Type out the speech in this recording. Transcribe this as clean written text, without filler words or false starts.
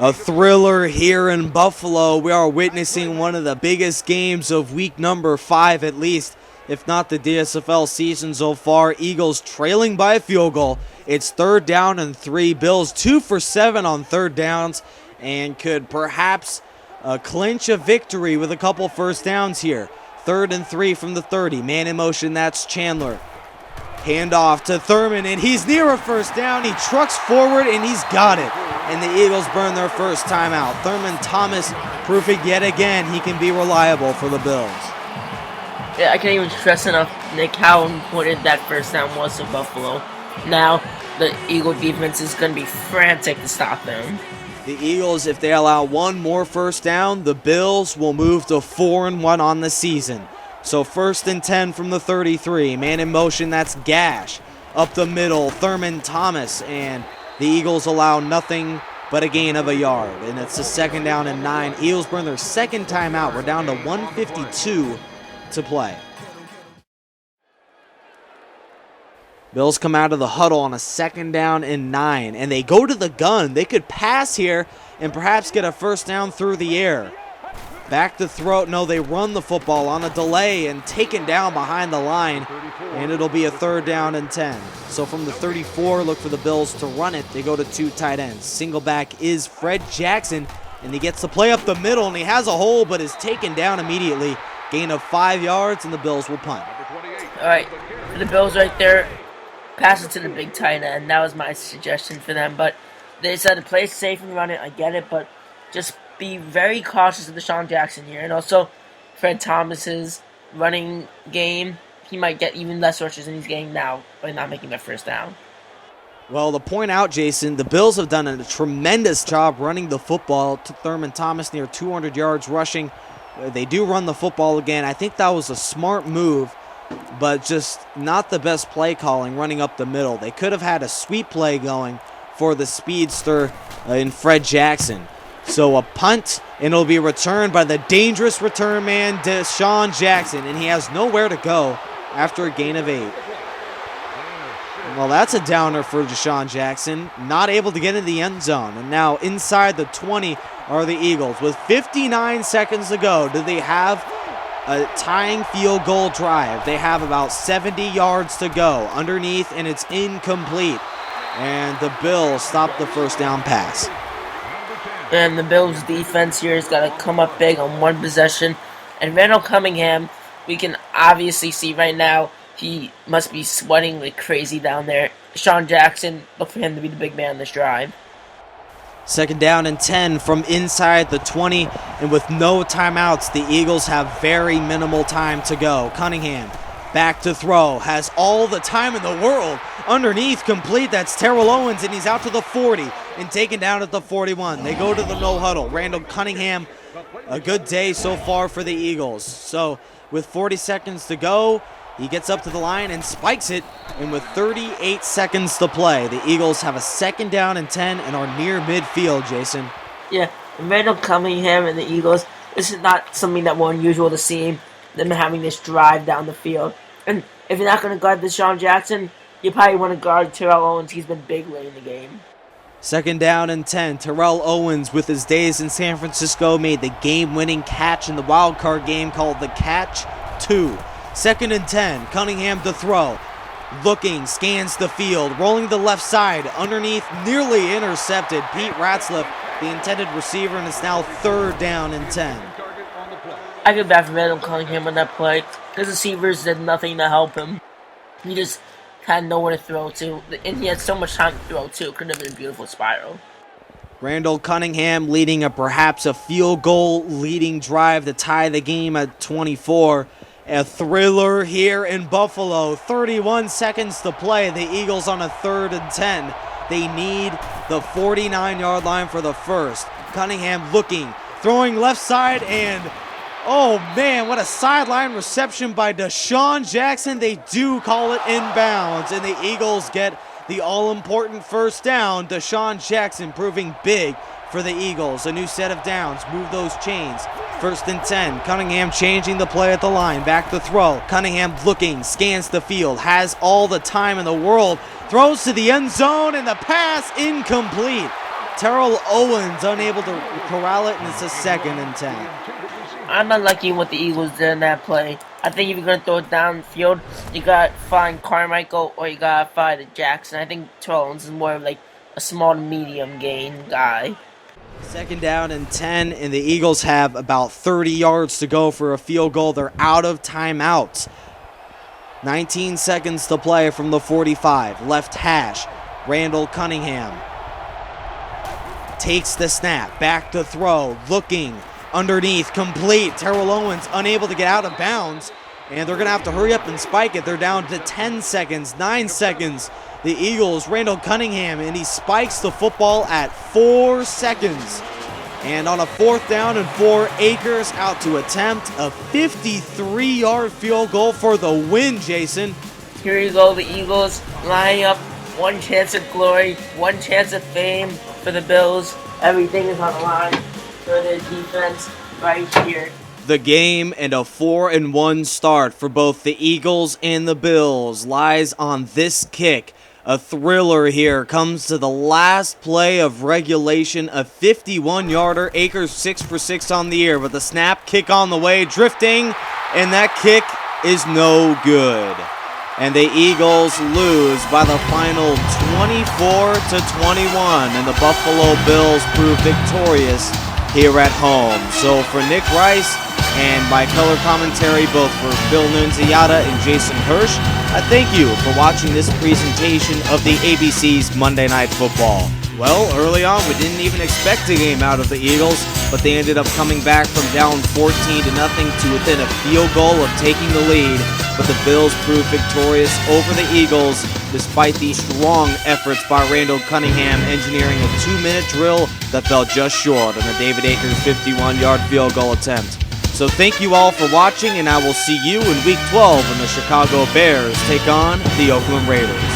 A thriller here in Buffalo. We are witnessing one of the biggest games of week number 5 at least, if not the DSFL season so far. Eagles trailing by a field goal. It's 3rd down and 3. Bills 2 for 7 on 3rd downs and could perhaps clinch a victory with a couple first downs here. 3rd and 3 from the 30. Man in motion, that's Chandler. Hand off to Thurman, and he's near a first down. He trucks forward, and he's got it. And the Eagles burn their first timeout. Thurman Thomas proving yet again he can be reliable for the Bills. Yeah, I can't even stress enough, Nick, how important that first down was to Buffalo. Now, the Eagle defense is going to be frantic to stop them. The Eagles, if they allow one more first down, the Bills will move to 4-1 on the season. So 1st and 10 from the 33. Man in motion, that's Gash. Up the middle, Thurman Thomas. And the Eagles allow nothing but a gain of a yard. And it's a 2nd down and 9. Eagles burn their second timeout. We're down to 1:52 to play. Bills come out of the huddle on a 2nd down and 9. And they go to the gun. They could pass here and perhaps get a first down through the air. Back to throw. No, they run the football on a delay and taken down behind the line. And it'll be a 3rd down and 10. So from the 34, look for the Bills to run it. They go to 2 tight ends. Single back is Fred Jackson. And he gets the play up the middle. And he has a hole, but is taken down immediately. Gain of 5 yards, and the Bills will punt. All right, for the Bills right there, pass it to the big tight end. That was my suggestion for them. But they said to play it safe and run it. I get it, but just be very cautious of DeSean Jackson here. And also, Fred Thomas's running game, he might get even less rushes than he's getting now by not making that first down. Well, to point out, Jason, the Bills have done a tremendous job running the football. To Thurman Thomas near 200 yards rushing. They do run the football again. I think that was a smart move, but just not the best play calling running up the middle. They could have had a sweep play going for the speedster in Fred Jackson. So a punt, and it'll be returned by the dangerous return man, DeSean Jackson, and he has nowhere to go after a gain of 8. Well, that's a downer for DeSean Jackson, not able to get in the end zone. And now inside the 20 are the Eagles. With 59 seconds to go, do they have a tying field goal drive? They have about 70 yards to go underneath, and it's incomplete. And the Bills stop the first down pass. And the Bills' defense here has got to come up big on one possession. And Randall Cunningham, we can obviously see right now, he must be sweating like crazy down there. DeSean Jackson, look for him to be the big man on this drive. 2nd down and 10 from inside the 20. And with no timeouts, the Eagles have very minimal time to go. Cunningham back to throw, has all the time in the world. Underneath, complete, that's Terrell Owens, and he's out to the 40 and taken down at the 41. They go to the no huddle. Randall Cunningham, a good day so far for the Eagles. So with 40 seconds to go, he gets up to the line and spikes it. And with 38 seconds to play, the Eagles have a 2nd down and 10 and are near midfield, Jason. Yeah, and Randall Cunningham and the Eagles, this is not something that we're unusual to see, them having this drive down the field. And if you're not going to guard DeSean Jackson, you probably want to guard Terrell Owens. He's been big late in the game. 2nd down and 10. Terrell Owens, with his days in San Francisco, made the game-winning catch in the wild card game called the Catch 2. 2nd and 10. Cunningham to throw. Looking, scans the field, rolling the left side. Underneath, nearly intercepted. Pete Ratzlaff, the intended receiver, and it's now 3rd down and 10. I feel bad for Randall Cunningham on that play. His receivers did nothing to help him. He just had nowhere to throw to. And he had so much time to throw, too. It could have been a beautiful spiral. Randall Cunningham leading perhaps a field goal leading drive to tie the game at 24. A thriller here in Buffalo. 31 seconds to play. The Eagles on a 3rd and 10. They need the 49-yard line for the first. Cunningham looking, throwing left side, and oh man, what a sideline reception by DeSean Jackson. They do call it inbounds, and the Eagles get the all-important first down. DeSean Jackson proving big for the Eagles. A new set of downs. Move those chains. 1st and 10. Cunningham changing the play at the line. Back to throw. Cunningham looking, scans the field, has all the time in the world. Throws to the end zone, and the pass incomplete. Terrell Owens unable to corral it, and it's a 2nd and 10. I'm not liking what the Eagles did in that play. I think if you're going to throw it downfield, you got to find Carmichael or you got to find Jackson. I think Terrell Owens is more of like a small to medium gain guy. 2nd down and 10, and the Eagles have about 30 yards to go for a field goal. They're out of timeouts. 19 seconds to play from the 45. Left hash. Randall Cunningham takes the snap. Back to throw. Looking. Underneath. Complete. Terrell Owens unable to get out of bounds. And they're going to have to hurry up and spike it. They're down to 10 seconds. 9 seconds. The Eagles, Randall Cunningham, and he spikes the football at 4 seconds. And on a 4th down and 4, Akers out to attempt a 53-yard field goal for the win, Jason. Here you go, the Eagles lining up one chance of glory, one chance of fame for the Bills. Everything is on the line for their defense right here. The game and a 4-1 start for both the Eagles and the Bills lies on this kick. A thriller here comes to the last play of regulation, a 51-yarder. Akers 6 for 6 on the year, but the snap, kick on the way, drifting, and that kick is no good. And the Eagles lose by the final 24-21, and the Buffalo Bills prove victorious here at home. So for Nick Rice and my color commentary, both for Phil Nunziata and Jason Hirsch, I thank you for watching this presentation of the ABC's Monday Night Football. Well, early on, we didn't even expect a game out of the Eagles, but they ended up coming back from down 14-0 to within a field goal of taking the lead. But the Bills proved victorious over the Eagles despite the strong efforts by Randall Cunningham engineering a 2-minute drill that fell just short on the David Akers 51-yard field goal attempt. So thank you all for watching, and I will see you in Week 12 when the Chicago Bears take on the Oakland Raiders.